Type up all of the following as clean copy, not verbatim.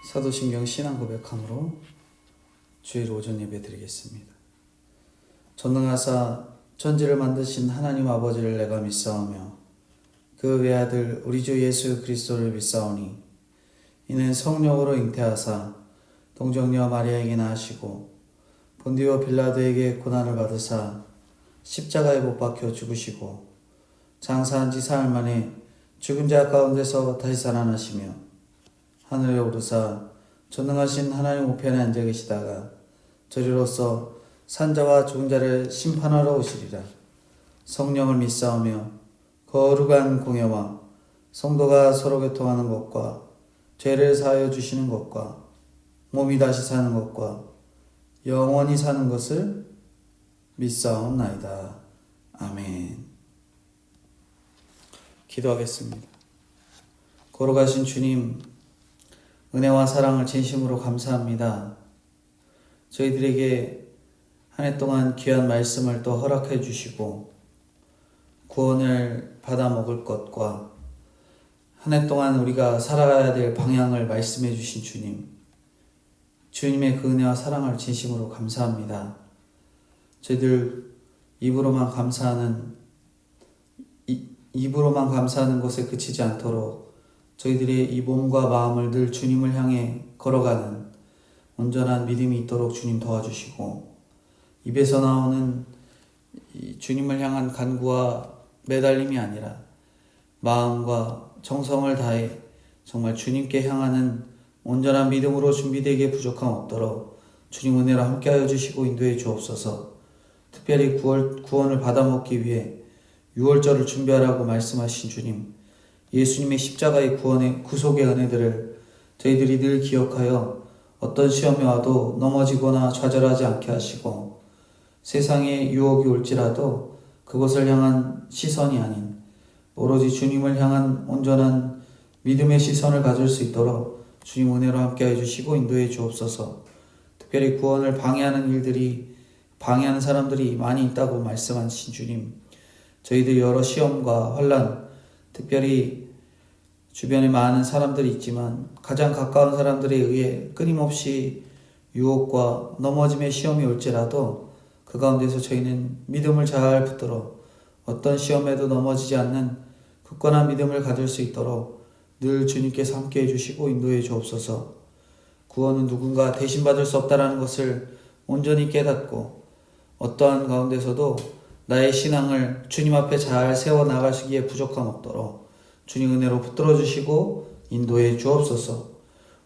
사도신경 신앙 고백함으로 주일 오전 예배 드리겠습니다. 전능하사 천지를 만드신 하나님 아버지를 내가 믿사오며 그 외아들 우리 주 예수 그리스도를 믿사오니 이는 성령으로 잉태하사 동정녀 마리아에게 낳으시고 본디오 빌라도에게 고난을 받으사 십자가에 못 박혀 죽으시고 장사한 지 사흘 만에 죽은 자 가운데서 다시 살아나시며 하늘에 오르사 전능하신 하나님 우편에 앉아 계시다가 저리로서 산자와 죽은 자를 심판하러 오시리라. 성령을 믿사오며 거룩한 공예와 성도가 서로 교통하는 것과 죄를 사하여 주시는 것과 몸이 다시 사는 것과 영원히 사는 것을 믿사옵나이다. 아멘. 기도하겠습니다. 거룩하신 주님, 은혜와 사랑을 진심으로 감사합니다. 저희들에게 한 해 동안 귀한 말씀을 또 허락해 주시고 구원을 받아 먹을 것과 한 해 동안 우리가 살아가야 될 방향을 말씀해 주신 주님, 주님의 그 은혜와 사랑을 진심으로 감사합니다. 저희들 입으로만 감사하는 것에 그치지 않도록 저희들의 이 몸과 마음을 늘 주님을 향해 걸어가는 온전한 믿음이 있도록 주님 도와주시고, 입에서 나오는 이 주님을 향한 간구와 매달림이 아니라 마음과 정성을 다해 정말 주님께 향하는 온전한 믿음으로 준비되기에 부족함 없도록 주님 은혜로 함께하여 주시고 인도해 주옵소서. 특별히 구원을 받아먹기 위해 유월절을 준비하라고 말씀하신 주님, 예수님의 십자가의 구속의 은혜들을 저희들이 늘 기억하여 어떤 시험이 와도 넘어지거나 좌절하지 않게 하시고, 세상에 유혹이 올지라도 그것을 향한 시선이 아닌 오로지 주님을 향한 온전한 믿음의 시선을 가질 수 있도록 주님 은혜로 함께해 주시고 인도해 주옵소서. 특별히 구원을 방해하는 사람들이 많이 있다고 말씀하신 주님, 저희들 여러 시험과 환난, 특별히 주변에 많은 사람들이 있지만 가장 가까운 사람들에 의해 끊임없이 유혹과 넘어짐의 시험이 올지라도 그 가운데서 저희는 믿음을 잘 붙들어 어떤 시험에도 넘어지지 않는 굳건한 믿음을 가질 수 있도록 늘 주님께서 함께해 주시고 인도해 주옵소서. 구원은 누군가 대신 받을 수 없다는 것을 온전히 깨닫고 어떠한 가운데서도 나의 신앙을 주님 앞에 잘 세워나가시기에 부족함 없도록 주님 은혜로 붙들어 주시고 인도해 주옵소서.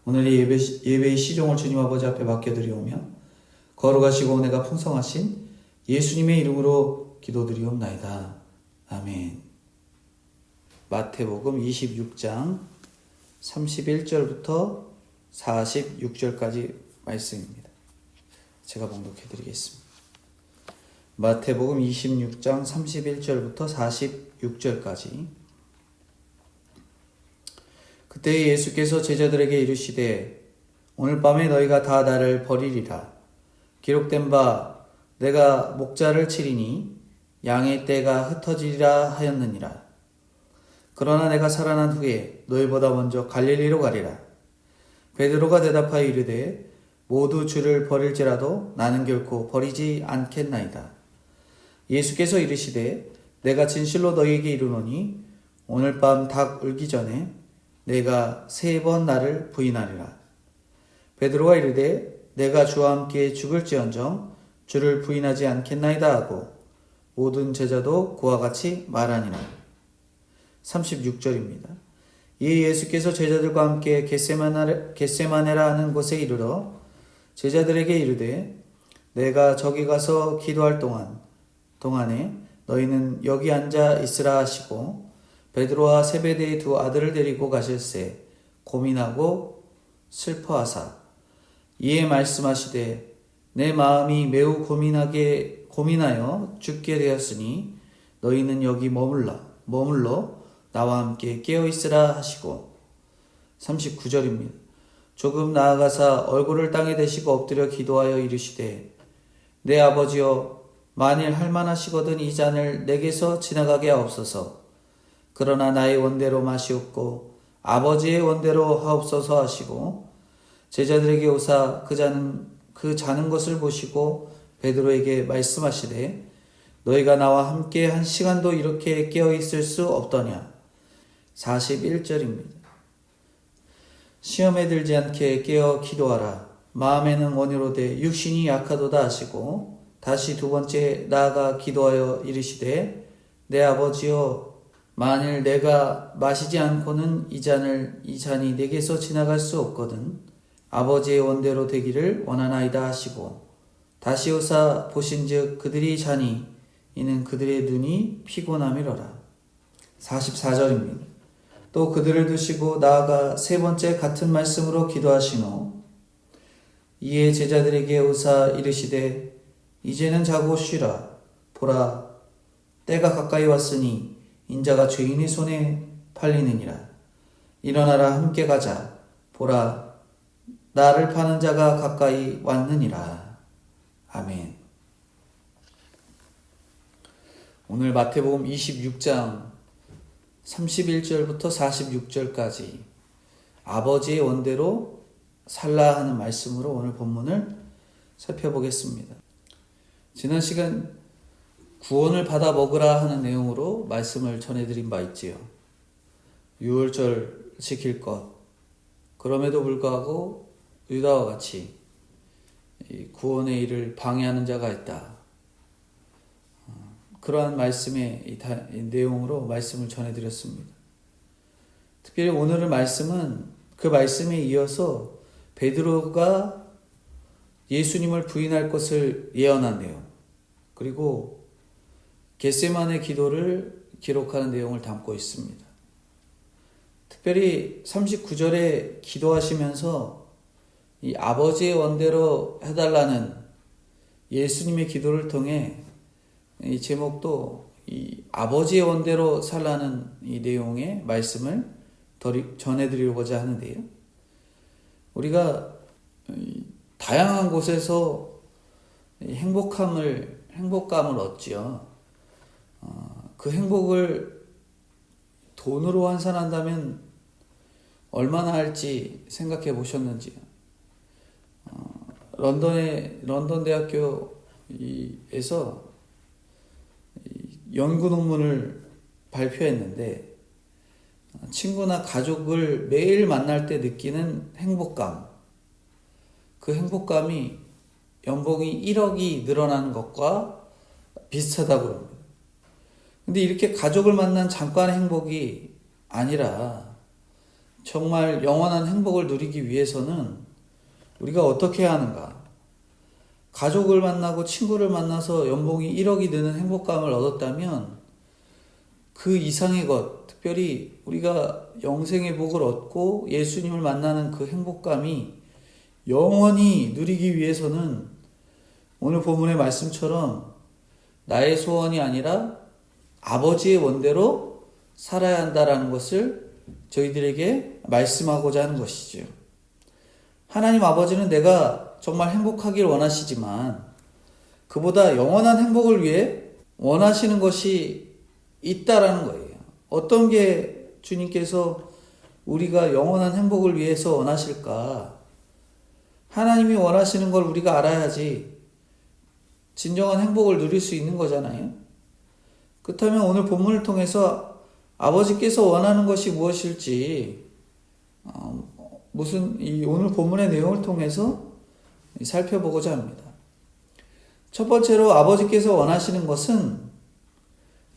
오늘의 예배의 시종을 주님 아버지 앞에 맡겨드리오며 거룩하시고 은혜가 풍성하신 예수님의 이름으로 기도드리옵나이다. 아멘. 마태복음 26장 31절부터 46절까지 말씀입니다. 제가 봉독해드리겠습니다. 마태복음 26장 31절부터 46절까지. 그때 예수께서 제자들에게 이르시되 오늘 밤에 너희가 다 나를 버리리라. 기록된 바 내가 목자를 치리니 양의 떼가 흩어지리라 하였느니라. 그러나 내가 살아난 후에 너희보다 먼저 갈릴리로 가리라. 베드로가 대답하여 이르되 모두 주를 버릴지라도 나는 결코 버리지 않겠나이다. 예수께서 이르시되 내가 진실로 너희에게 이르노니 오늘 밤 닭 울기 전에 내가 3번 나를 부인하리라. 베드로가 이르되 내가 주와 함께 죽을지언정 주를 부인하지 않겠나이다 하고 모든 제자도 그와 같이 말하니라. 36절입니다. 이에 예수께서 제자들과 함께 겟세마네라 하는 곳에 이르러 제자들에게 이르되 내가 저기 가서 기도할 동안에 너희는 여기 앉아 있으라 하시고 베드로와 세베대의 두 아들을 데리고 가실새 고민하고 슬퍼하사 이에 말씀하시되 내 마음이 매우 고민하여 죽게 되었으니 너희는 여기 머물러 나와 함께 깨어있으라 하시고. 39절입니다. 조금 나아가사 얼굴을 땅에 대시고 엎드려 기도하여 이르시되 내 아버지여 만일 할만하시거든 이 잔을 내게서 지나가게 하옵소서. 그러나 나의 원대로 마시옵고 아버지의 원대로 하옵소서 하시고 제자들에게 오사 그 자는 것을 보시고 베드로에게 말씀하시되 너희가 나와 함께 한 시간도 이렇게 깨어 있을 수 없더냐. 41절입니다. 시험에 들지 않게 깨어 기도하라. 마음에는 원이로되 육신이 약하도다 하시고 다시 두 번째 나아가 기도하여 이르시되 내 아버지여 만일 내가 마시지 않고는 이 잔이 내게서 지나갈 수 없거든 아버지의 원대로 되기를 원하나이다 하시고 다시 오사 보신즉 그들이 자니 이는 그들의 눈이 피곤함이로라. 44절입니다. 또 그들을 두시고 나아가 세 번째 같은 말씀으로 기도하시노 이에 제자들에게 오사 이르시되 이제는 자고 쉬라. 보라 때가 가까이 왔으니 인자가 죄인의 손에 팔리느니라. 일어나라 함께 가자. 보라 나를 파는 자가 가까이 왔느니라. 아멘. 오늘 마태복음 26장 31절부터 46절까지 아버지의 원대로 살라 하는 말씀으로 오늘 본문을 살펴보겠습니다. 지난 시간 구원을 받아 먹으라 하는 내용으로 말씀을 전해드린 바 있지요. 유월절 지킬 것. 그럼에도 불구하고 유다와 같이 구원의 일을 방해하는 자가 있다. 그러한 말씀의 내용으로 말씀을 전해드렸습니다. 특별히 오늘의 말씀은 그 말씀에 이어서 베드로가 예수님을 부인할 것을 예언한 내용, 그리고 겟세마네 기도를 기록하는 내용을 담고 있습니다. 특별히 39절에 기도하시면서 이 아버지의 원대로 해달라는 예수님의 기도를 통해 이 제목도 이 아버지의 원대로 살라는 이 내용의 말씀을 전해드리고자 하는데요. 우리가 다양한 곳에서 행복감을 얻지요. 그 행복을 돈으로 환산한다면 얼마나 할지 생각해 보셨는지요. 런던 대학교에서 연구 논문을 발표했는데 친구나 가족을 매일 만날 때 느끼는 행복감, 그 행복감이 연봉이 1억이 늘어나는 것과 비슷하다고 합니다. 근데 이렇게 가족을 만난 잠깐의 행복이 아니라 정말 영원한 행복을 누리기 위해서는 우리가 어떻게 해야 하는가? 가족을 만나고 친구를 만나서 연봉이 1억이 드는 행복감을 얻었다면 그 이상의 것, 특별히 우리가 영생의 복을 얻고 예수님을 만나는 그 행복감이 영원히 누리기 위해서는 오늘 본문의 말씀처럼 나의 소원이 아니라 아버지의 원대로 살아야 한다라는 것을 저희들에게 말씀하고자 하는 것이죠. 하나님 아버지는 내가 정말 행복하길 원하시지만 그보다 영원한 행복을 위해 원하시는 것이 있다라는 거예요. 어떤 게 주님께서 우리가 영원한 행복을 위해서 원하실까? 하나님이 원하시는 걸 우리가 알아야지 진정한 행복을 누릴 수 있는 거잖아요. 그렇다면 오늘 본문을 통해서 아버지께서 원하는 것이 무엇일지 오늘 본문의 내용을 통해서 살펴보고자 합니다. 첫 번째로 아버지께서 원하시는 것은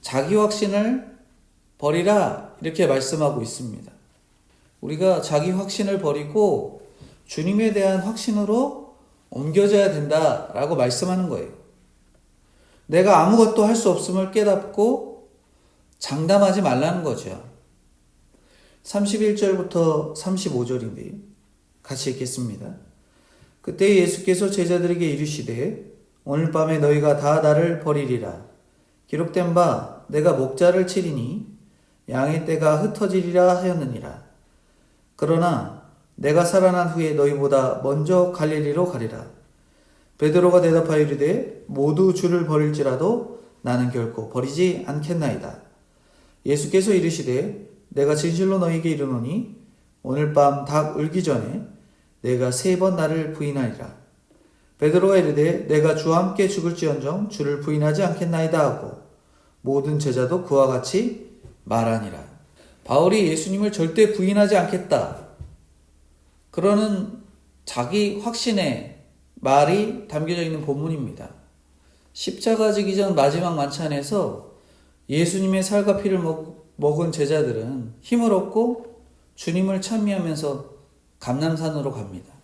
자기 확신을 버리라 이렇게 말씀하고 있습니다. 우리가 자기 확신을 버리고 주님에 대한 확신으로 옮겨져야 된다라고 말씀하는 거예요. 내가 아무것도 할 수 없음을 깨닫고 장담하지 말라는 거죠. 31절부터 35절인데요. 같이 읽겠습니다. 그때 예수께서 제자들에게 이르시되 오늘 밤에 너희가 다 나를 버리리라. 기록된 바 내가 목자를 치리니 양의 떼가 흩어지리라 하였느니라. 그러나 내가 살아난 후에 너희보다 먼저 갈릴리로 가리라. 베드로가 대답하여 이르되 모두 주를 버릴지라도 나는 결코 버리지 않겠나이다. 예수께서 이르시되 내가 진실로 너희에게 이르노니 오늘 밤 닭 울기 전에 내가 3번 나를 부인하리라. 베드로가 이르되 내가 주와 함께 죽을지언정 주를 부인하지 않겠나이다 하고 모든 제자도 그와 같이 말하니라. 바울이 예수님을 절대 부인하지 않겠다, 그러는 자기 확신의 말이 담겨져 있는 본문입니다. 십자가 지기 전 마지막 만찬에서 예수님의 살과 피를 먹은 제자들은 힘을 얻고 주님을 찬미하면서 감람산으로 갑니다.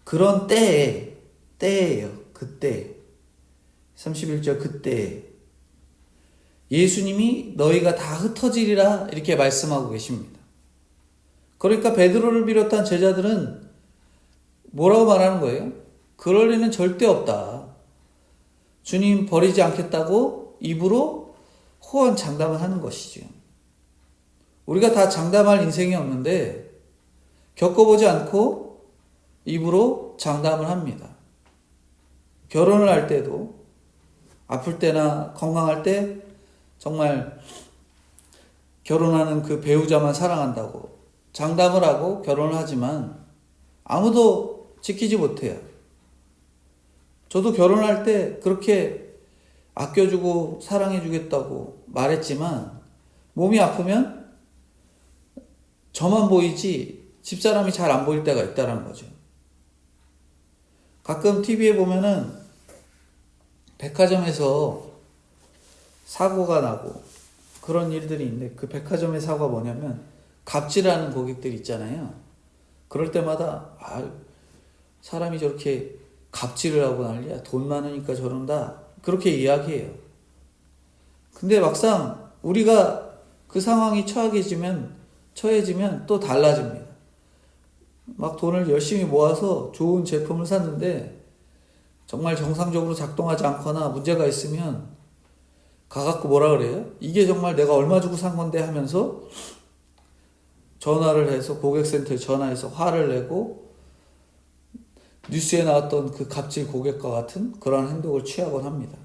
그런 때예요. 그때 31절 그때 예수님이 너희가 다 흩어지리라 이렇게 말씀하고 계십니다. 그러니까 베드로를 비롯한 제자들은 뭐라고 말하는 거예요? 그럴 리는 절대 없다. 주님 버리지 않겠다고 입으로 호언장담을 하는 것이죠. 우리가 다 장담할 인생이 없는데 겪어보지 않고 입으로 장담을 합니다. 결혼을 할 때도 아플 때나 건강할 때 정말 결혼하는 그 배우자만 사랑한다고 장담을 하고 결혼을 하지만 아무도 지키지 못해요. 저도 결혼할 때 그렇게 아껴주고 사랑해주겠다고 말했지만 몸이 아프면 저만 보이지 집사람이 잘 안 보일 때가 있다는 거죠. 가끔 TV에 보면은 백화점에서 사고가 나고 그런 일들이 있는데 그 백화점의 사고가 뭐냐면 갑질하는 고객들 있잖아요. 그럴 때마다 사람이 저렇게 갑질을 하고 난리야. 돈 많으니까 저런다. 그렇게 이야기해요. 근데 막상 우리가 그 상황이 처해지면 또 달라집니다. 막 돈을 열심히 모아서 좋은 제품을 샀는데 정말 정상적으로 작동하지 않거나 문제가 있으면 가갖고 뭐라 그래요? 이게 정말 내가 얼마 주고 산 건데 하면서 전화를 해서 고객센터에 전화해서 화를 내고 뉴스에 나왔던 그 갑질 고객과 같은 그런 행동을 취하곤 합니다.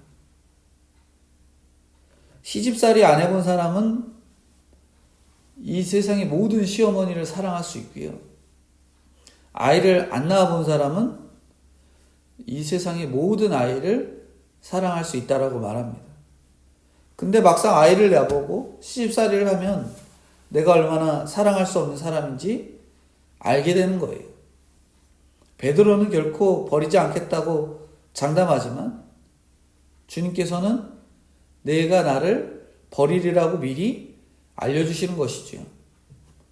시집살이 안 해본 사람은 이 세상의 모든 시어머니를 사랑할 수 있고요. 아이를 안 낳아본 사람은 이 세상의 모든 아이를 사랑할 수 있다라고 말합니다. 근데 막상 아이를 낳아보고 시집살이를 하면 내가 얼마나 사랑할 수 없는 사람인지 알게 되는 거예요. 베드로는 결코 버리지 않겠다고 장담하지만 주님께서는 내가 나를 버리리라고 미리 알려주시는 것이죠.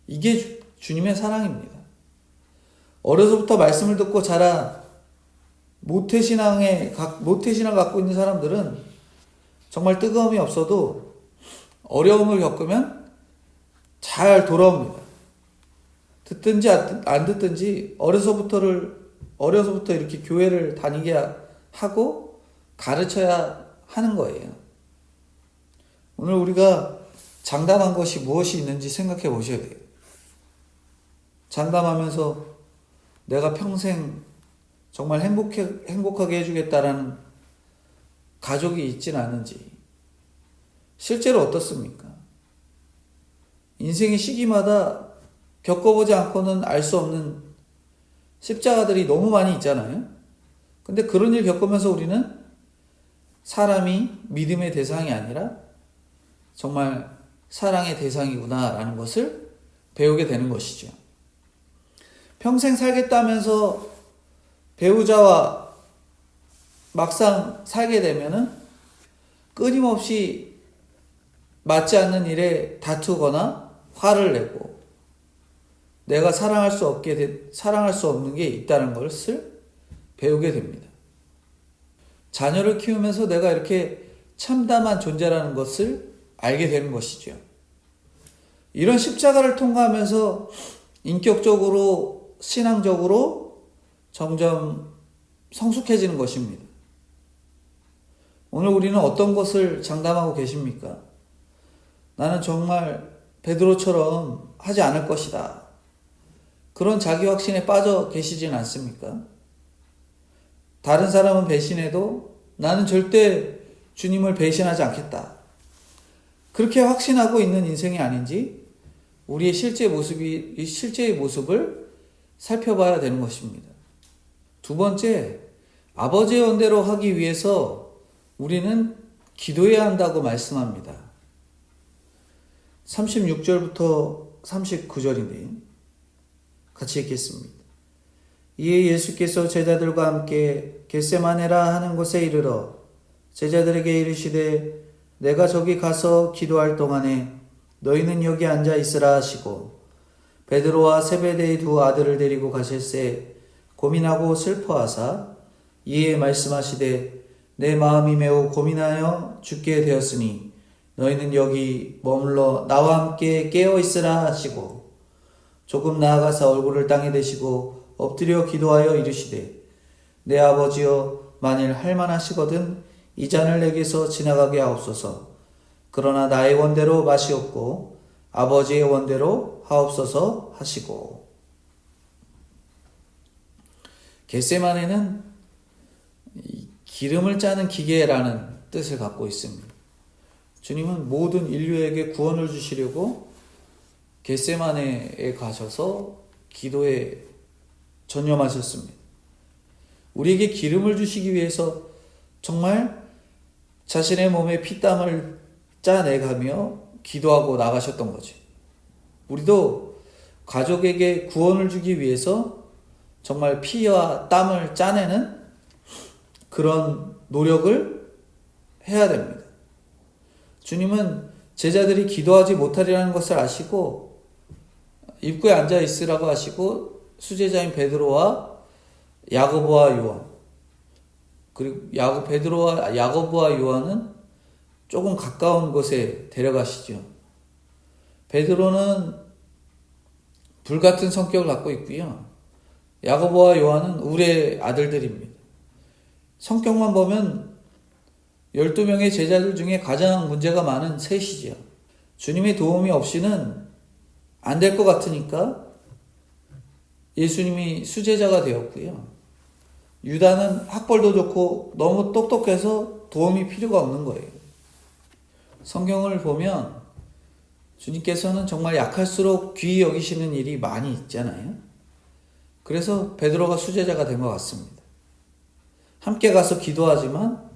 이게 주님의 사랑입니다. 어려서부터 말씀을 듣고 자란 모태신앙 갖고 있는 사람들은 정말 뜨거움이 없어도 어려움을 겪으면 잘 돌아옵니다. 듣든지 안 듣든지 어려서부터 이렇게 교회를 다니게 하고 가르쳐야 하는 거예요. 오늘 우리가 장담한 것이 무엇이 있는지 생각해 보셔야 돼요. 장담하면서 내가 평생 정말 행복하게 해주겠다라는 가족이 있진 않은지, 실제로 어떻습니까? 인생의 시기마다 겪어보지 않고는 알 수 없는 십자가들이 너무 많이 있잖아요. 근데 그런 일 겪으면서 우리는 사람이 믿음의 대상이 아니라 정말 사랑의 대상이구나라는 것을 배우게 되는 것이죠. 평생 살겠다면서 배우자와 막상 살게 되면은 끊임없이 맞지 않는 일에 다투거나 화를 내고 내가 사랑할 수 없는 게 있다는 것을 배우게 됩니다. 자녀를 키우면서 내가 이렇게 참담한 존재라는 것을 알게 되는 것이죠. 이런 십자가를 통과하면서 인격적으로, 신앙적으로 점점 성숙해지는 것입니다. 오늘 우리는 어떤 것을 장담하고 계십니까? 나는 정말 베드로처럼 하지 않을 것이다. 그런 자기 확신에 빠져 계시진 않습니까? 다른 사람은 배신해도 나는 절대 주님을 배신하지 않겠다. 그렇게 확신하고 있는 인생이 아닌지 우리의 실제의 모습을 살펴봐야 되는 것입니다. 두 번째, 아버지의 원대로 하기 위해서 우리는 기도해야 한다고 말씀합니다. 36절부터 39절인데요. 같이 읽겠습니다. 이에 예수께서 제자들과 함께 겟세마네라 하는 곳에 이르러 제자들에게 이르시되 내가 저기 가서 기도할 동안에 너희는 여기 앉아 있으라 하시고 베드로와 세베대의 두 아들을 데리고 가실새 고민하고 슬퍼하사 이에 말씀하시되 내 마음이 매우 고민하여 죽게 되었으니 너희는 여기 머물러 나와 함께 깨어 있으라 하시고 조금 나아가서 얼굴을 땅에 대시고 엎드려 기도하여 이르시되 내 아버지여 만일 할만하시거든 이 잔을 내게서 지나가게 하옵소서. 그러나 나의 원대로 마시옵고 아버지의 원대로 하옵소서 하시고. 겟세마네는 기름을 짜는 기계라는 뜻을 갖고 있습니다. 주님은 모든 인류에게 구원을 주시려고 겟세마네에 가셔서 기도에 전념하셨습니다. 우리에게 기름을 주시기 위해서 정말 자신의 몸에 피땀을 짜내가며 기도하고 나가셨던 거지. 우리도 가족에게 구원을 주기 위해서 정말 피와 땀을 짜내는 그런 노력을 해야 됩니다. 주님은 제자들이 기도하지 못하리라는 것을 아시고 입구에 앉아 있으라고 하시고 수제자인 베드로와 야고보와 요한, 그리고 베드로와 야고보와 요한은 조금 가까운 곳에 데려가시죠. 베드로는 불같은 성격을 갖고 있고요. 야고보와 요한은 울의 아들들입니다. 성격만 보면 12명의 제자들 중에 가장 문제가 많은 셋이죠. 주님의 도움이 없이는 안 될 것 같으니까 예수님이 수제자가 되었고요. 유다는 학벌도 좋고 너무 똑똑해서 도움이 필요가 없는 거예요. 성경을 보면 주님께서는 정말 약할수록 귀히 여기시는 일이 많이 있잖아요. 그래서 베드로가 수제자가 된 것 같습니다. 함께 가서 기도하지만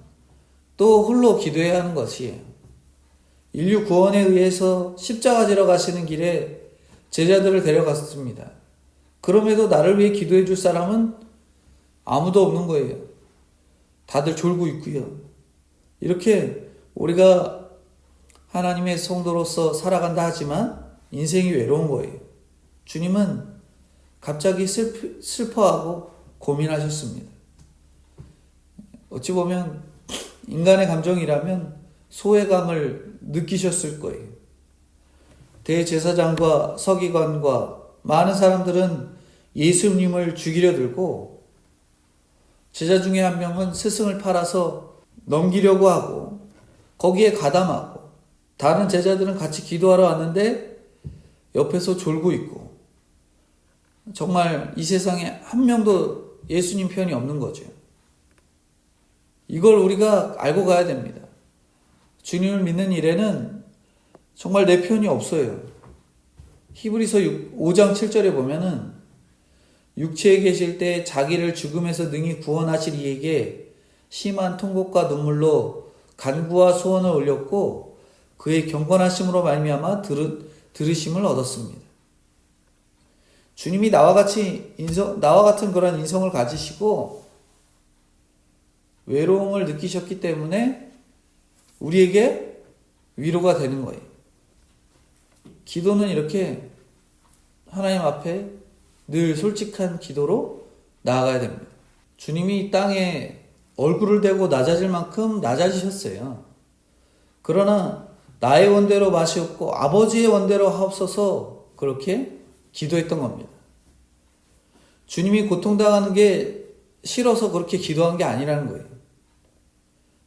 또 홀로 기도해야 하는 것이에요. 인류 구원에 의해서 십자가 지러 가시는 길에 제자들을 데려갔습니다. 그럼에도 나를 위해 기도해 줄 사람은 아무도 없는 거예요. 다들 졸고 있고요. 이렇게 우리가 하나님의 성도로서 살아간다 하지만 인생이 외로운 거예요. 주님은 갑자기 슬퍼하고 고민하셨습니다. 어찌 보면 인간의 감정이라면 소외감을 느끼셨을 거예요. 대제사장과 서기관과 많은 사람들은 예수님을 죽이려 들고 제자 중에 한 명은 스승을 팔아서 넘기려고 하고 거기에 가담하고 다른 제자들은 같이 기도하러 왔는데 옆에서 졸고 있고 정말 이 세상에 한 명도 예수님 편이 없는 거죠. 이걸 우리가 알고 가야 됩니다. 주님을 믿는 일에는 정말 내 편이 없어요. 히브리서 5장 7절에 보면은 육체에 계실 때 자기를 죽음에서 능히 구원하실 이에게 심한 통곡과 눈물로 간구와 소원을 올렸고 그의 경건하심으로 말미암아 들으심을 얻었습니다. 주님이 나와 같은 그런 인성을 가지시고 외로움을 느끼셨기 때문에 우리에게 위로가 되는 거예요. 기도는 이렇게 하나님 앞에 늘 솔직한 기도로 나아가야 됩니다. 주님이 땅에 얼굴을 대고 낮아질 만큼 낮아지셨어요. 그러나 나의 원대로 마시옵고 아버지의 원대로 하옵소서 그렇게 기도했던 겁니다. 주님이 고통당하는 게 싫어서 그렇게 기도한 게 아니라는 거예요.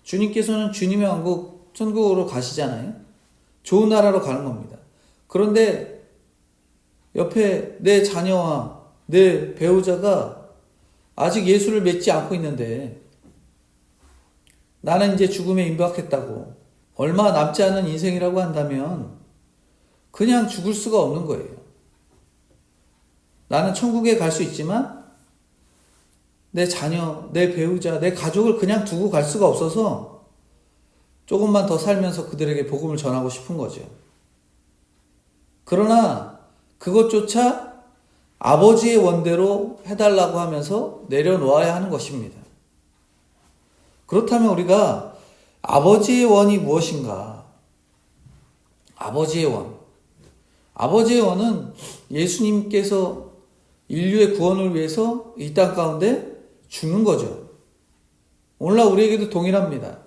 주님께서는 주님의 왕국 천국으로 가시잖아요. 좋은 나라로 가는 겁니다. 그런데 옆에 내 자녀와 내 배우자가 아직 예수를 믿지 않고 있는데 나는 이제 죽음에 임박했다고 얼마 남지 않은 인생이라고 한다면 그냥 죽을 수가 없는 거예요. 나는 천국에 갈 수 있지만 내 자녀, 내 배우자, 내 가족을 그냥 두고 갈 수가 없어서 조금만 더 살면서 그들에게 복음을 전하고 싶은 거죠. 그러나 그것조차 아버지의 원대로 해달라고 하면서 내려놓아야 하는 것입니다. 그렇다면 우리가 아버지의 원이 무엇인가? 아버지의 원. 아버지의 원은 예수님께서 인류의 구원을 위해서 이 땅 가운데 죽는 거죠. 오늘날 우리에게도 동일합니다.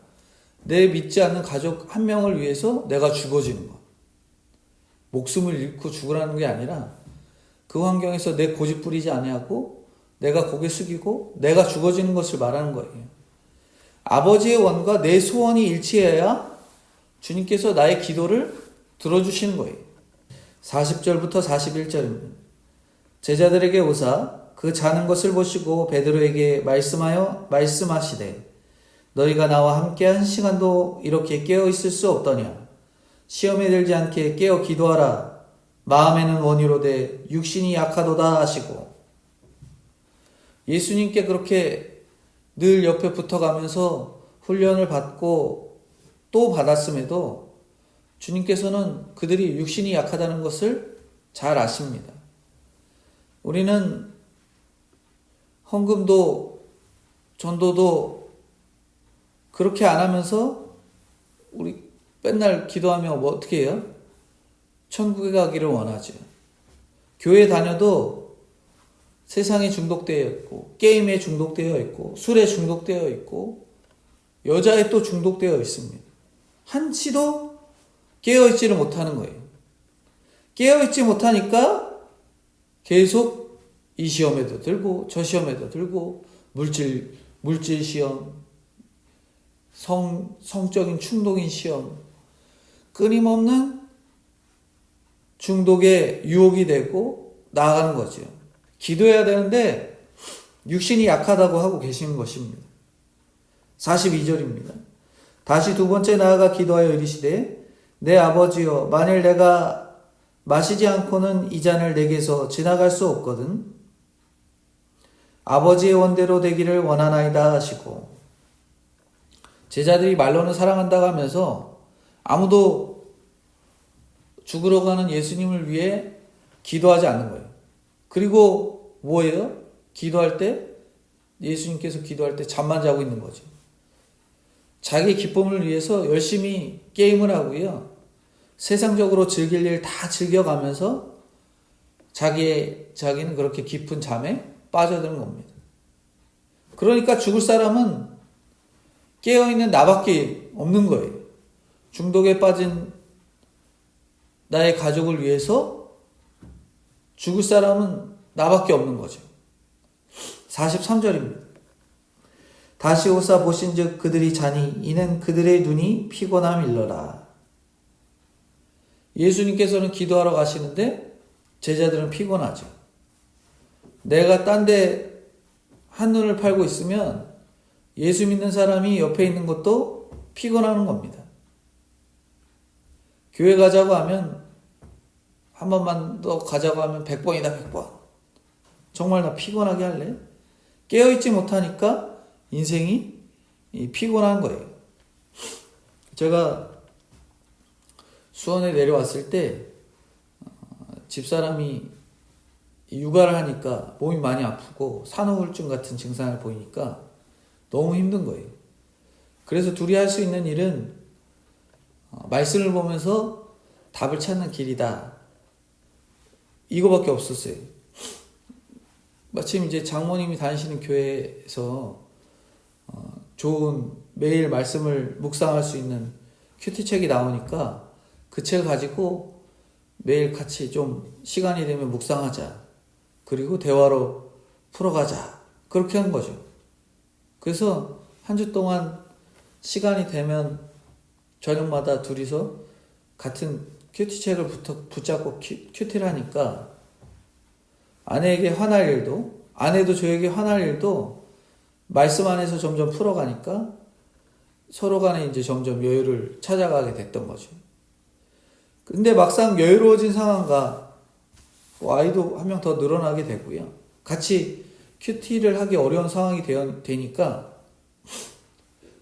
내 믿지 않는 가족 한 명을 위해서 내가 죽어지는 것. 목숨을 잃고 죽으라는 게 아니라 그 환경에서 내 고집 부리지 아니하고 내가 고개 숙이고 내가 죽어지는 것을 말하는 거예요. 아버지의 원과 내 소원이 일치해야 주님께서 나의 기도를 들어주시는 거예요. 40절부터 41절입니다. 제자들에게 오사 그 자는 것을 보시고 베드로에게 말씀하시되 너희가 나와 함께 한 시간도 이렇게 깨어 있을 수 없더냐. 시험에 들지 않게 깨어 기도하라. 마음에는 원이로되 육신이 약하도다 하시고, 예수님께 그렇게 늘 옆에 붙어가면서 훈련을 받고 또 받았음에도 주님께서는 그들이 육신이 약하다는 것을 잘 아십니다. 우리는 헌금도 전도도 그렇게 안 하면서 우리 맨날 기도하며 뭐 어떻게 해요? 천국에 가기를 원하죠. 교회 다녀도 세상에 중독되어 있고 게임에 중독되어 있고 술에 중독되어 있고 여자에 또 중독되어 있습니다. 한치도 깨어있지를 못하는 거예요. 깨어있지 못하니까 계속 이 시험에도 들고 저 시험에도 들고 물질 시험, 성적인 충동인 시험, 끊임없는 중독의 유혹이 되고 나아가는 거죠. 기도해야 되는데 육신이 약하다고 하고 계시는 것입니다. 42절입니다. 다시 두 번째 나아가 기도하여 이르시되 내 아버지여 만일 내가 마시지 않고는 이 잔을 내게서 지나갈 수 없거든 아버지의 원대로 되기를 원하나이다 하시고, 제자들이 말로는 사랑한다고 하면서 아무도 죽으러 가는 예수님을 위해 기도하지 않는 거예요. 그리고 뭐예요? 기도할 때 예수님께서 기도할 때 잠만 자고 있는 거죠. 자기 기쁨을 위해서 열심히 게임을 하고요. 세상적으로 즐길 일 다 즐겨가면서 자기는 그렇게 깊은 잠에 빠져드는 겁니다. 그러니까 죽을 사람은 깨어있는 나밖에 없는 거예요. 중독에 빠진 나의 가족을 위해서 죽을 사람은 나밖에 없는 거죠. 43절입니다. 다시 오사 보신즉 그들이 자니 이는 그들의 눈이 피곤함 일러라. 예수님께서는 기도하러 가시는데 제자들은 피곤하죠. 내가 딴 데 한눈을 팔고 있으면 예수 믿는 사람이 옆에 있는 것도 피곤하는 겁니다. 교회 가자고 하면 한 번만 더 가자고 하면 100번이다 100번. 정말 나 피곤하게 할래? 깨어있지 못하니까 인생이 피곤한 거예요. 제가 수원에 내려왔을 때 집사람이 육아를 하니까 몸이 많이 아프고 산후우울증 같은 증상을 보이니까 너무 힘든 거예요. 그래서 둘이 할 수 있는 일은 말씀을 보면서 답을 찾는 길이다. 이거밖에 없었어요. 마침 이제 장모님이 다니시는 교회에서 좋은 매일 말씀을 묵상할 수 있는 큐티책이 나오니까 그 책을 가지고 매일 같이 좀 시간이 되면 묵상하자. 그리고 대화로 풀어가자. 그렇게 한 거죠. 그래서 한 주 동안 시간이 되면 저녁마다 둘이서 같은 큐티책을 붙잡고 큐티를 하니까 아내에게 화날 일도, 아내도 저에게 화날 일도 말씀 안에서 점점 풀어가니까 서로 간에 이제 점점 여유를 찾아가게 됐던 거죠. 근데 막상 여유로워진 상황과 아이도 한 명 더 늘어나게 되고요. 같이 큐티를 하기 어려운 상황이 되니까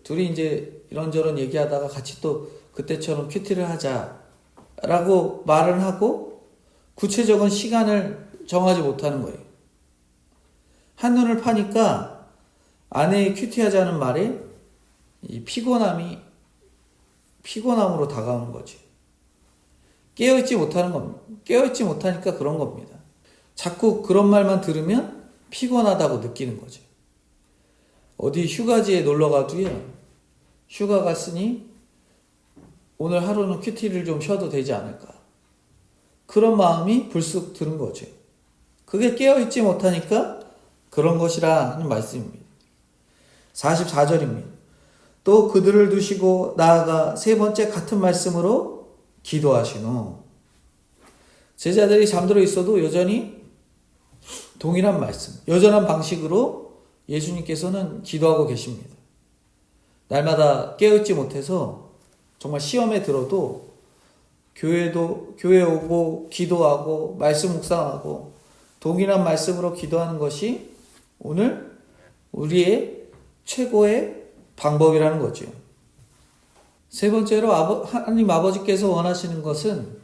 둘이 이제 이런저런 얘기하다가 같이 또 그때처럼 큐티를 하자라고 말을 하고 구체적인 시간을 정하지 못하는 거예요. 한눈을 파니까 아내의 큐티하자는 말에 이 피곤함으로 다가오는 거지. 깨어있지 못하는 겁니다. 깨어있지 못하니까 그런 겁니다. 자꾸 그런 말만 들으면 피곤하다고 느끼는 거죠. 어디 휴가지에 놀러 가도요. 휴가 갔으니 오늘 하루는 큐티를 좀 쉬어도 되지 않을까. 그런 마음이 불쑥 드는 거죠. 그게 깨어있지 못하니까 그런 것이라 하는 말씀입니다. 44절입니다. 또 그들을 두시고 나아가 세 번째 같은 말씀으로 기도하신 후 제자들이 잠들어 있어도 여전히 동일한 말씀, 여전한 방식으로 예수님께서는 기도하고 계십니다. 날마다 깨어있지 못해서 정말 시험에 들어도 교회 오고 기도하고 말씀 묵상하고 동일한 말씀으로 기도하는 것이 오늘 우리의 최고의 방법이라는 거죠. 세 번째로 하나님 아버지께서 원하시는 것은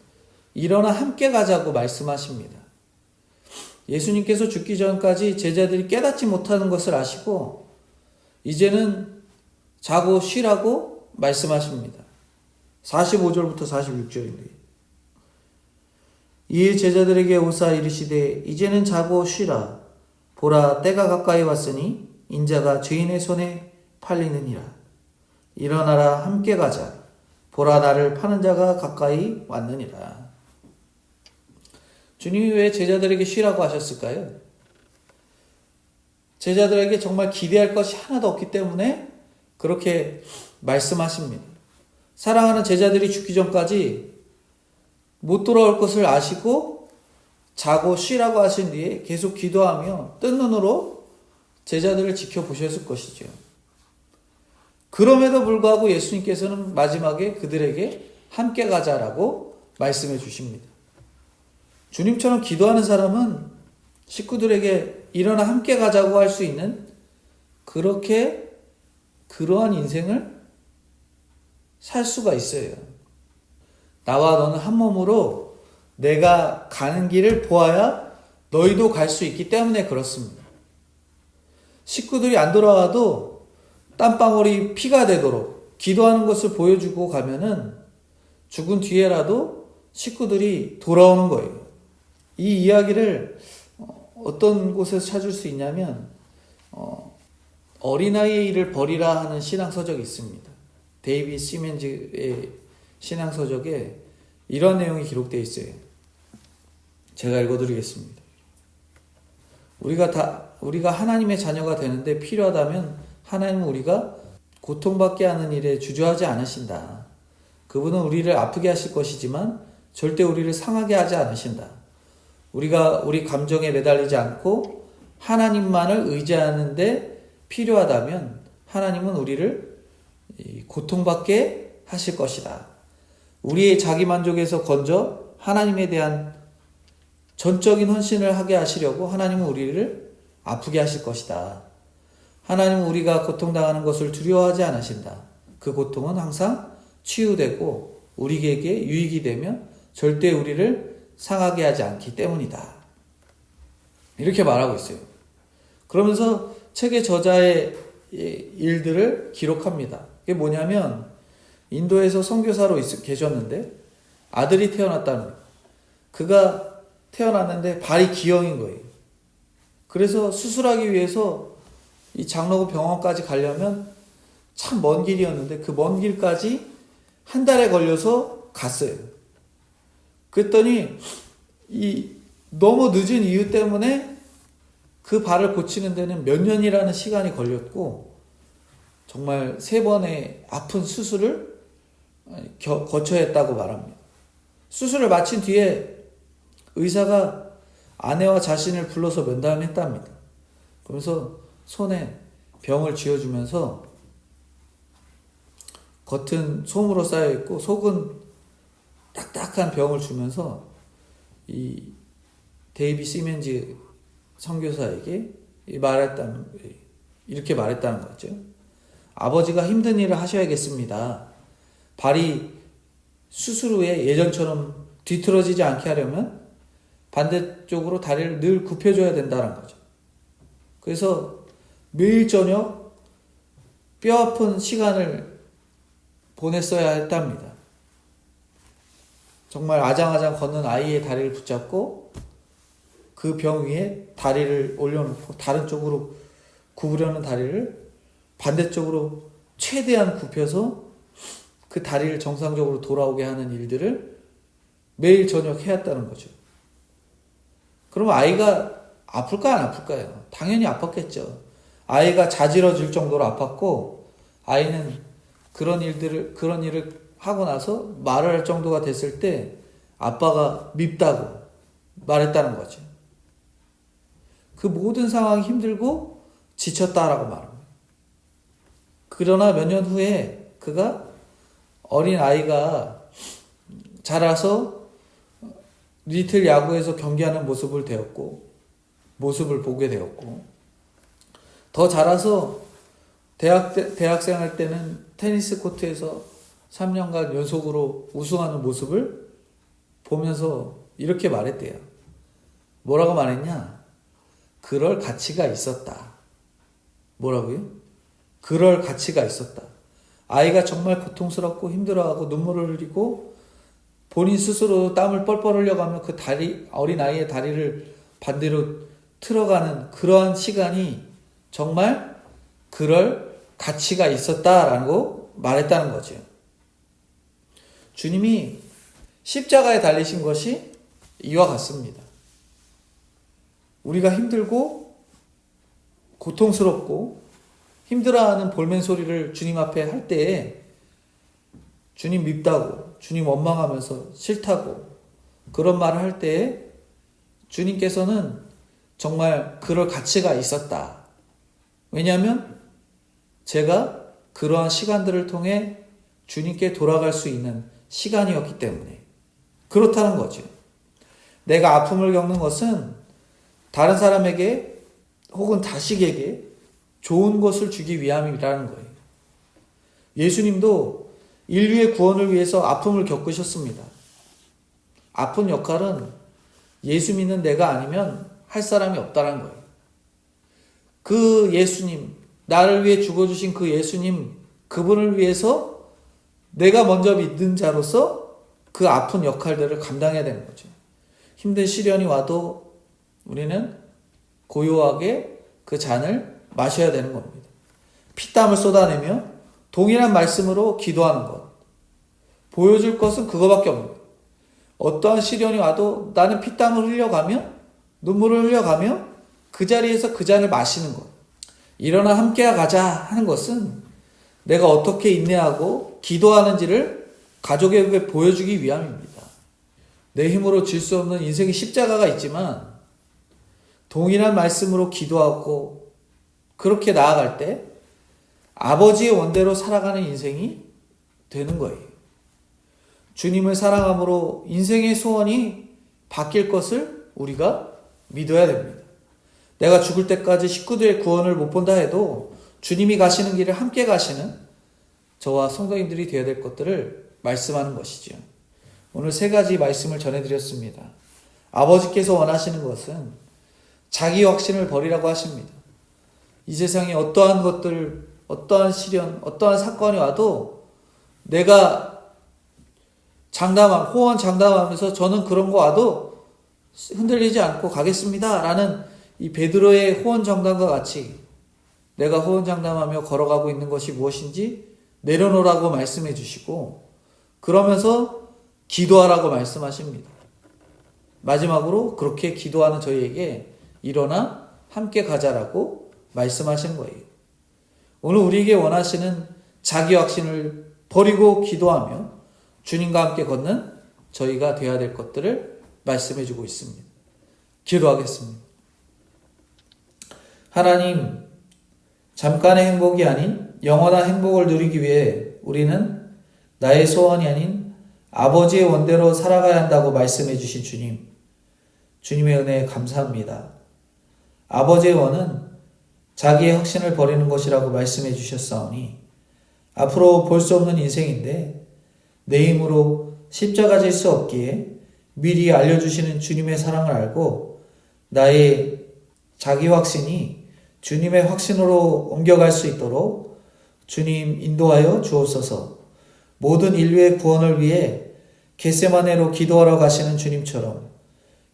일어나 함께 가자고 말씀하십니다. 예수님께서 죽기 전까지 제자들이 깨닫지 못하는 것을 아시고 이제는 자고 쉬라고 말씀하십니다. 45절부터 46절인데 이에 제자들에게 오사 이르시되 이제는 자고 쉬라. 보라 때가 가까이 왔으니 인자가 죄인의 손에 팔리느니라. 일어나라 함께 가자. 보라 나를 파는 자가 가까이 왔느니라. 주님이 왜 제자들에게 쉬라고 하셨을까요? 제자들에게 정말 기대할 것이 하나도 없기 때문에 그렇게 말씀하십니다. 사랑하는 제자들이 죽기 전까지 못 돌아올 것을 아시고 자고 쉬라고 하신 뒤에 계속 기도하며 뜬 눈으로 제자들을 지켜보셨을 것이죠. 그럼에도 불구하고 예수님께서는 마지막에 그들에게 함께 가자라고 말씀해 주십니다. 주님처럼 기도하는 사람은 식구들에게 일어나 함께 가자고 할 수 있는 그러한 인생을 살 수가 있어요. 나와 너는 한 몸으로 내가 가는 길을 보아야 너희도 갈 수 있기 때문에 그렇습니다. 식구들이 안 돌아와도 땀방울이 피가 되도록 기도하는 것을 보여주고 가면은 죽은 뒤에라도 식구들이 돌아오는 거예요. 이 이야기를 어떤 곳에서 찾을 수 있냐면 어린아이의 일을 버리라 하는 신앙서적이 있습니다. 데이비드 시멘즈의 신앙서적에 이런 내용이 기록되어 있어요. 제가 읽어드리겠습니다. 우리가 하나님의 자녀가 되는데 필요하다면 하나님은 우리가 고통받게 하는 일에 주저하지 않으신다. 그분은 우리를 아프게 하실 것이지만 절대 우리를 상하게 하지 않으신다. 우리가 우리 감정에 매달리지 않고 하나님만을 의지하는데 필요하다면 하나님은 우리를 고통받게 하실 것이다. 우리의 자기만족에서 건져 하나님에 대한 전적인 헌신을 하게 하시려고 하나님은 우리를 아프게 하실 것이다. 하나님은 우리가 고통당하는 것을 두려워하지 않으신다. 그 고통은 항상 치유되고 우리에게 유익이 되며 절대 우리를 상하게 하지 않기 때문이다. 이렇게 말하고 있어요. 그러면서 책의 저자의 일들을 기록합니다. 그게 뭐냐면 인도에서 선교사로 계셨는데 아들이 태어났다는 거예요. 그가 태어났는데 발이 기형인 거예요. 그래서 수술하기 위해서 이 장로구 병원까지 가려면 참 먼 길이었는데 그 먼 길까지 한 달에 걸려서 갔어요. 그랬더니 너무 늦은 이유 때문에 그 발을 고치는 데는 몇 년이라는 시간이 걸렸고 정말 3번의 아픈 수술을 거쳐야 했다고 말합니다. 수술을 마친 뒤에 의사가 아내와 자신을 불러서 면담했답니다. 그러면서 손에 병을 쥐어주면서 겉은 솜으로 쌓여있고 속은 딱딱한 병을 주면서 이 데이비 시멘즈 선교사에게 이렇게 말했다는 거죠. 아버지가 힘든 일을 하셔야겠습니다. 발이 수술 후에 예전처럼 뒤틀어지지 않게 하려면 반대쪽으로 다리를 늘 굽혀줘야 된다는 거죠. 그래서 매일 저녁 뼈 아픈 시간을 보냈어야 했답니다. 정말 아장아장 걷는 아이의 다리를 붙잡고 그 병 위에 다리를 올려놓고 다른 쪽으로 구부려는 다리를 반대쪽으로 최대한 굽혀서 그 다리를 정상적으로 돌아오게 하는 일들을 매일 저녁 해왔다는 거죠. 그럼 아이가 아플까 안 아플까요? 당연히 아팠겠죠. 아이가 자지러질 정도로 아팠고 아이는 그런 일을 하고 나서 말을 할 정도가 됐을 때 아빠가 밉다고 말했다는 거죠. 그 모든 상황이 힘들고 지쳤다라고 말합니다. 그러나 몇 년 후에 그가 어린 아이가 자라서 리틀 야구에서 경기하는 모습을 보게 되었고, 더 자라서 대학생 할 때는 테니스 코트에서 3년간 연속으로 우승하는 모습을 보면서 이렇게 말했대요. 뭐라고 말했냐? 그럴 가치가 있었다. 뭐라고요? 그럴 가치가 있었다. 아이가 정말 고통스럽고 힘들어하고 눈물을 흘리고 본인 스스로 땀을 뻘뻘 흘려가며 그 어린 아이의 다리를 반대로 틀어가는 그러한 시간이 정말 그럴 가치가 있었다라고 말했다는 거죠. 주님이 십자가에 달리신 것이 이와 같습니다. 우리가 힘들고 고통스럽고 힘들어하는 볼멘 소리를 주님 앞에 할 때에 주님 밉다고, 주님 원망하면서 싫다고 그런 말을 할 때에 주님께서는 정말 그럴 가치가 있었다. 왜냐하면 제가 그러한 시간들을 통해 주님께 돌아갈 수 있는 시간이었기 때문에 그렇다는 거죠. 내가 아픔을 겪는 것은 다른 사람에게 혹은 자식에게 좋은 것을 주기 위함이라는 거예요. 예수님도 인류의 구원을 위해서 아픔을 겪으셨습니다. 아픈 역할은 예수 믿는 내가 아니면 할 사람이 없다는 거예요. 그 예수님, 나를 위해 죽어주신 그 예수님, 그분을 위해서 내가 먼저 믿는 자로서 그 아픈 역할들을 감당해야 되는 거죠. 힘든 시련이 와도 우리는 고요하게 그 잔을 마셔야 되는 겁니다. 피땀을 쏟아내며 동일한 말씀으로 기도하는 것. 보여줄 것은 그거밖에 없는 거예요. 어떠한 시련이 와도 나는 피땀을 흘려가며 눈물을 흘려가며 그 자리에서 그 잔을 마시는 것. 일어나 함께 가자 하는 것은 내가 어떻게 인내하고 기도하는지를 가족에게 보여주기 위함입니다. 내 힘으로 질 수 없는 인생의 십자가가 있지만 동일한 말씀으로 기도하고 그렇게 나아갈 때 아버지의 원대로 살아가는 인생이 되는 거예요. 주님을 사랑함으로 인생의 소원이 바뀔 것을 우리가 믿어야 됩니다. 내가 죽을 때까지 식구들의 구원을 못 본다 해도 주님이 가시는 길을 함께 가시는 저와 성도님들이 되어야 될 것들을 말씀하는 것이죠. 오늘 세 가지 말씀을 전해드렸습니다. 아버지께서 원하시는 것은 자기 확신을 버리라고 하십니다. 이 세상에 어떠한 것들, 어떠한 시련, 어떠한 사건이 와도 내가 호언 장담하면서 저는 그런 거 와도 흔들리지 않고 가겠습니다. 라는 이 베드로의 호언 장담과 같이 내가 호언 장담하며 걸어가고 있는 것이 무엇인지 내려놓으라고 말씀해 주시고 그러면서 기도하라고 말씀하십니다. 마지막으로 그렇게 기도하는 저희에게 일어나 함께 가자라고 말씀하신 거예요. 오늘 우리에게 원하시는 자기 확신을 버리고 기도하며 주님과 함께 걷는 저희가 되어야 될 것들을 말씀해 주고 있습니다. 기도하겠습니다. 하나님, 잠깐의 행복이 아닌 영원한 행복을 누리기 위해 우리는 나의 소원이 아닌 아버지의 원대로 살아가야 한다고 말씀해 주신 주님. 주님의 은혜에 감사합니다. 아버지의 원은 자기의 확신을 버리는 것이라고 말씀해 주셨사오니 앞으로 볼 수 없는 인생인데 내 힘으로 십자가 질 수 없기에 미리 알려주시는 주님의 사랑을 알고 나의 자기 확신이 주님의 확신으로 옮겨갈 수 있도록 주님 인도하여 주옵소서. 모든 인류의 구원을 위해 겟세마네로 기도하러 가시는 주님처럼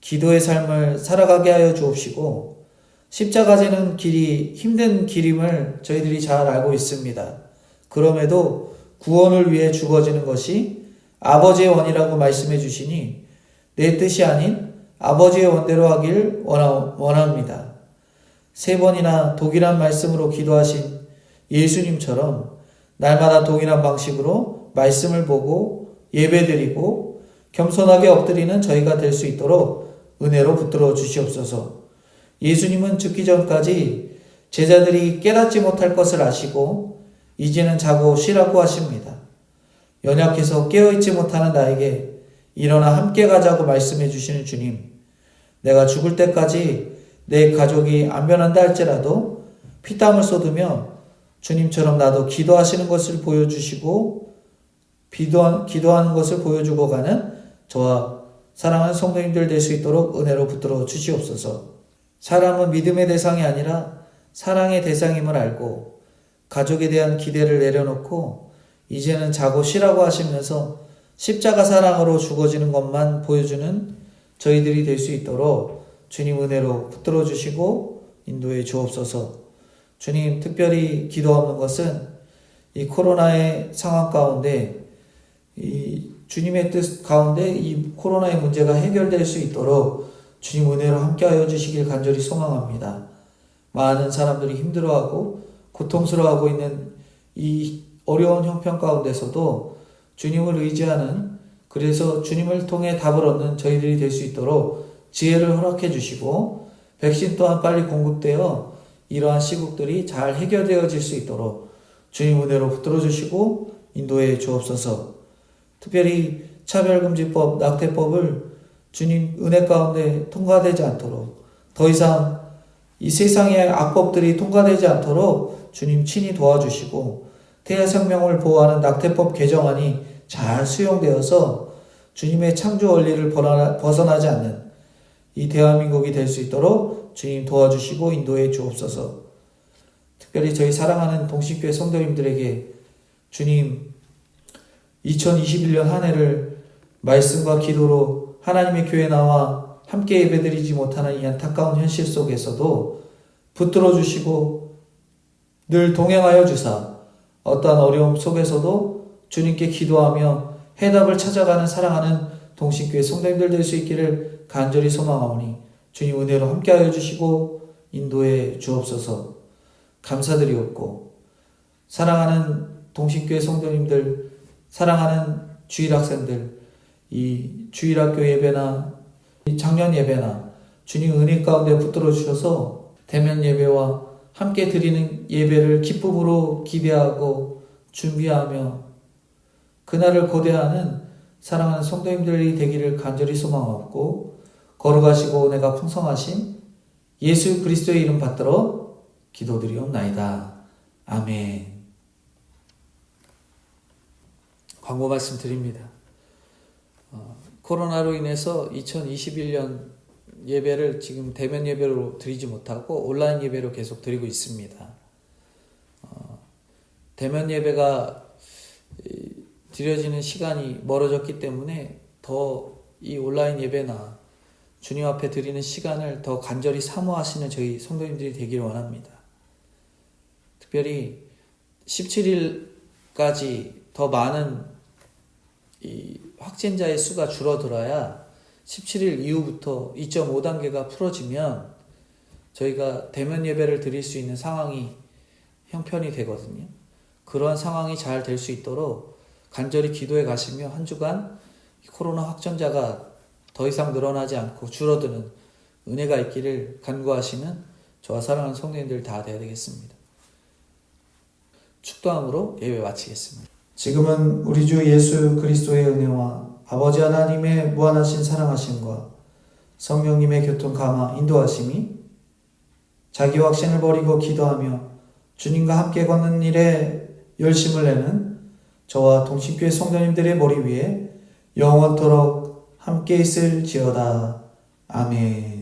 기도의 삶을 살아가게 하여 주옵시고 십자가 지는 길이 힘든 길임을 저희들이 잘 알고 있습니다. 그럼에도 구원을 위해 죽어지는 것이 아버지의 원이라고 말씀해 주시니 내 뜻이 아닌 아버지의 원대로 하길 원합니다. 3번이나 동일한 말씀으로 기도하신 예수님처럼 날마다 동일한 방식으로 말씀을 보고 예배드리고 겸손하게 엎드리는 저희가 될 수 있도록 은혜로 붙들어 주시옵소서. 예수님은 죽기 전까지 제자들이 깨닫지 못할 것을 아시고 이제는 자고 쉬라고 하십니다. 연약해서 깨어있지 못하는 나에게 일어나 함께 가자고 말씀해 주시는 주님, 내가 죽을 때까지 내 가족이 안 변한다 할지라도 피땀을 쏟으며 주님처럼 나도 기도하시는 것을 보여주시고 기도하는 것을 보여주고 가는 저와 사랑하는 성도님들 될 수 있도록 은혜로 붙들어 주시옵소서. 사람은 믿음의 대상이 아니라 사랑의 대상임을 알고 가족에 대한 기대를 내려놓고 이제는 자고 쉬라고 하시면서 십자가 사랑으로 죽어지는 것만 보여주는 저희들이 될 수 있도록 주님 은혜로 붙들어 주시고 인도해 주옵소서. 주님, 특별히 기도하는 것은 이 코로나의 상황 가운데 이 주님의 뜻 가운데 이 코로나의 문제가 해결될 수 있도록 주님 은혜로 함께하여 주시길 간절히 소망합니다. 많은 사람들이 힘들어하고 고통스러워하고 있는 이 어려운 형편 가운데서도 주님을 의지하는, 그래서 주님을 통해 답을 얻는 저희들이 될 수 있도록 지혜를 허락해 주시고 백신 또한 빨리 공급되어 이러한 시국들이 잘 해결되어질 수 있도록 주님 은혜로 붙들어 주시고 인도해 주옵소서. 특별히 차별금지법, 낙태법을 주님 은혜 가운데 통과되지 않도록, 더 이상 이 세상의 악법들이 통과되지 않도록 주님 친히 도와주시고 태아 생명을 보호하는 낙태법 개정안이 잘 수용되어서 주님의 창조 원리를 벗어나지 않는 이 대한민국이 될 수 있도록 주님 도와주시고 인도해 주옵소서. 특별히 저희 사랑하는 동신교회 성도님들에게 주님 2021년 한 해를 말씀과 기도로 하나님의 교회에 나와 함께 예배드리지 못하는 이 안타까운 현실 속에서도 붙들어 주시고 늘 동행하여 주사 어떠한 어려움 속에서도 주님께 기도하며 해답을 찾아가는 사랑하는 동신교회 성도님들 될 수 있기를 간절히 소망하오니 주님 은혜로 함께하여 주시고 인도해 주옵소서. 감사드리옵고 사랑하는 동신교회 성도님들, 사랑하는 주일학생들, 이 주일학교 예배나 작년 예배나 주님 은혜 가운데 붙들어 주셔서 대면 예배와 함께 드리는 예배를 기쁨으로 기대하고 준비하며 그날을 고대하는 사랑하는 성도님들이 되기를 간절히 소망하고 거룩하시고 은혜가 풍성하신 예수 그리스도의 이름 받들어 기도드리옵나이다. 아멘. 광고 말씀 드립니다. 코로나로 인해서 2021년 예배를 지금 대면 예배로 드리지 못하고 온라인 예배로 계속 드리고 있습니다. 대면 예배가 드려지는 시간이 멀어졌기 때문에 더 이 온라인 예배나 주님 앞에 드리는 시간을 더 간절히 사모하시는 저희 성도님들이 되기를 원합니다. 특별히 17일까지 더 많은 이 확진자의 수가 줄어들어야 17일 이후부터 2.5단계가 풀어지면 저희가 대면 예배를 드릴 수 있는 상황이 형편이 되거든요. 그러한 상황이 잘 될 수 있도록 간절히 기도해 가시며 한 주간 코로나 확진자가 더 이상 늘어나지 않고 줄어드는 은혜가 있기를 간구하시는 저와 사랑하는 성도님들 다 되어야 되겠습니다. 축도함으로 예배 마치겠습니다. 지금은 우리 주 예수 그리스도의 은혜와 아버지 하나님의 무한하신 사랑하심과 성령님의 교통 감화 인도하심이 자기 확신을 버리고 기도하며 주님과 함께 걷는 일에 열심을 내는 저와 동신교회 성도님들의 머리 위에 영원토록 함께 있을지어다. 아멘.